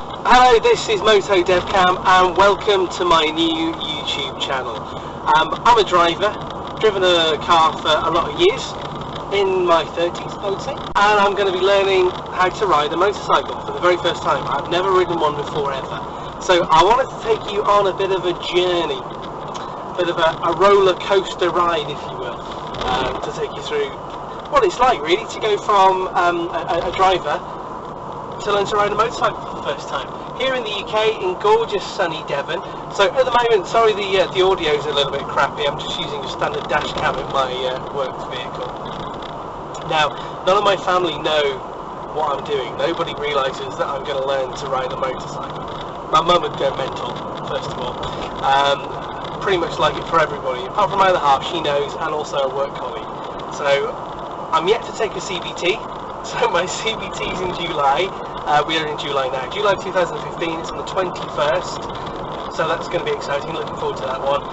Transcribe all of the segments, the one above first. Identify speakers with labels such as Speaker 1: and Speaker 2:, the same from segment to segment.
Speaker 1: Hello, this is Moto DevCam and welcome to my new YouTube channel. I'm a driver, driven a car for a lot of years, in my 30s I would say, and I'm going to be learning how to ride a motorcycle for the very first time. I've never ridden one before ever, so I wanted to take you on a bit of a journey, a bit of a roller coaster ride if you will, to take you through what it's like really to go from a driver to learn to ride a motorcycle for the first time here in the UK in gorgeous sunny Devon. So at the moment, sorry the audio is a little bit crappy, I'm just using a standard dash cam in my work vehicle. Now, none of my family know what I'm doing. Nobody realises that I'm going to learn to ride a motorcycle. My mum would go mental, first of all. Pretty much like it for everybody. Apart from my other half, she knows, and also a work colleague. So I'm yet to take a CBT. So my CBT's in July. We are in July now. July 2015, it's on the 21st. So that's going to be exciting, looking forward to that one.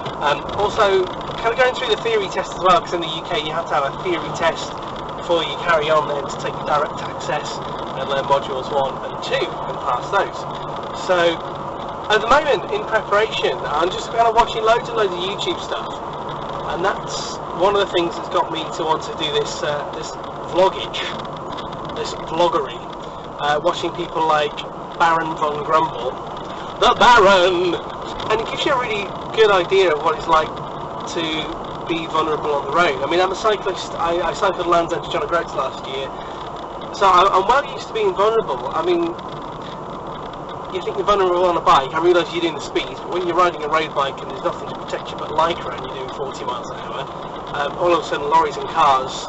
Speaker 1: Also, kind of going through the theory test as well, because in the UK you have to have a theory test before you carry on then to take the direct access and learn modules 1 and 2 and pass those. So at the moment, in preparation, I'm just kind of watching loads and loads of YouTube stuff. And that's one of the things that's got me to want to do this vloggery, watching people like Baron von Grumble, the Baron, and it gives you a really good idea of what it's like to be vulnerable on the road. I mean, I'm a cyclist. I cycled Land's End to John O'Groats last year, so I'm well used to being vulnerable. I mean, you think you're vulnerable on a bike, I realise you're doing the speeds, but when you're riding a road bike and there's nothing to protect you but Lycra and you're doing 40 miles an hour, all of a sudden lorries and cars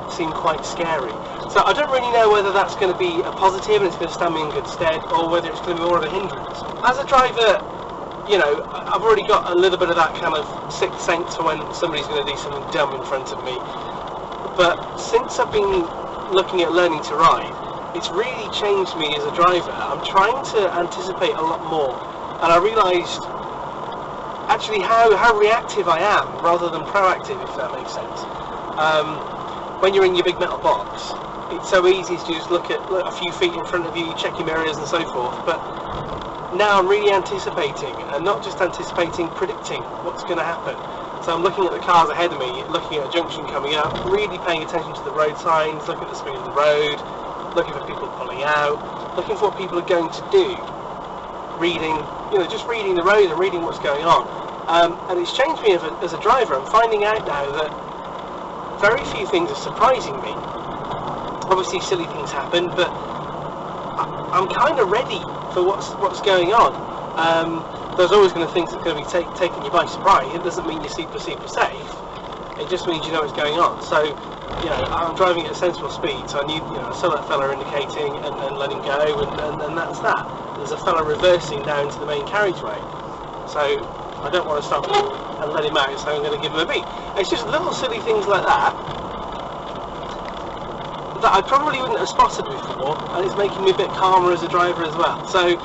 Speaker 1: seem quite scary. So I don't really know whether that's going to be a positive and it's going to stand me in good stead, or whether it's going to be more of a hindrance. As a driver, you know, I've already got a little bit of that kind of sixth sense for when somebody's going to do something dumb in front of me. But since I've been looking at learning to ride, it's really changed me as a driver. I'm trying to anticipate a lot more, and I realised actually how reactive I am rather than proactive, if that makes sense. When you're in your big metal box, it's so easy to just look a few feet in front of you, check your mirrors and so forth, but now I'm really anticipating, and not just anticipating, predicting what's going to happen. So I'm looking at the cars ahead of me, looking at a junction coming up, really paying attention to the road signs, looking at the speed of the road, looking for people pulling out, looking for what people are going to do, reading, you know, just reading the road and reading what's going on. And it's changed me as a driver. I'm finding out now that very few things are surprising me. Obviously silly things happen, but I'm kind of ready for what's going on. There's always going to things that are going to be taking you by surprise. It doesn't mean you're super safe. It just means you know what's going on. So, you know, I'm driving at a sensible speed, so I saw that fella indicating and letting go, and that's that. There's a fella reversing down to the main carriageway, so I don't want to stop and let him out, so I'm going to give him a beat. It's just little silly things like that I probably wouldn't have spotted before, and it's making me a bit calmer as a driver as well. So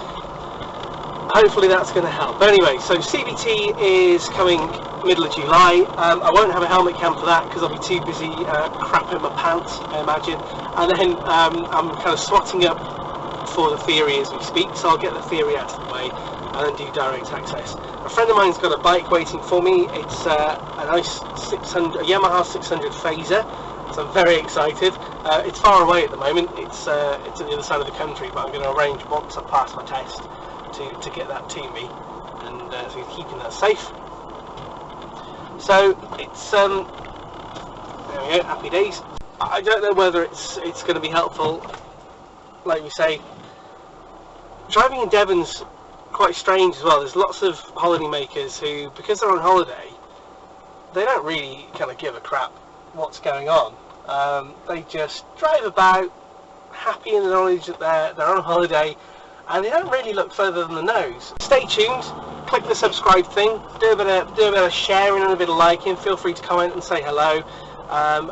Speaker 1: hopefully that's going to help. But anyway, so CBT is coming middle of July. I won't have a helmet cam for that because I'll be too busy crapping my pants, I imagine. And then I'm kind of swatting up for the theory as we speak, so I'll get the theory out of the way and then do direct access. A friend of mine's got a bike waiting for me. It's a nice Yamaha 600 Phaser, so I'm very excited. It's far away at the moment. It's at the other side of the country, but I'm going to arrange once I pass my test to get that to me, and so keeping that safe. So it's there we go, happy days. I don't know whether it's going to be helpful. Like we say, driving in Devon's quite strange as well. There's lots of holiday makers who, because they're on holiday, they don't really kind of give a crap what's going on. They just drive about, happy in the knowledge that they're on holiday, and they don't really look further than the nose. Stay tuned, click the subscribe thing, do a bit of sharing and a bit of liking, feel free to comment and say hello,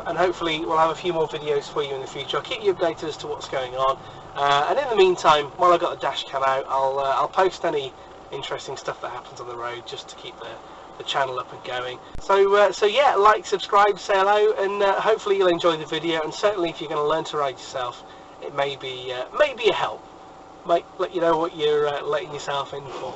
Speaker 1: and hopefully we'll have a few more videos for you in the future. I'll keep you updated as to what's going on, and in the meantime, while I've got the dash cam out, I'll post any interesting stuff that happens on the road just to keep the channel up and going. So yeah, like, subscribe, say hello, and hopefully you'll enjoy the video, and certainly if you're going to learn to ride yourself, it may be a help. might let you know what you're letting yourself in for.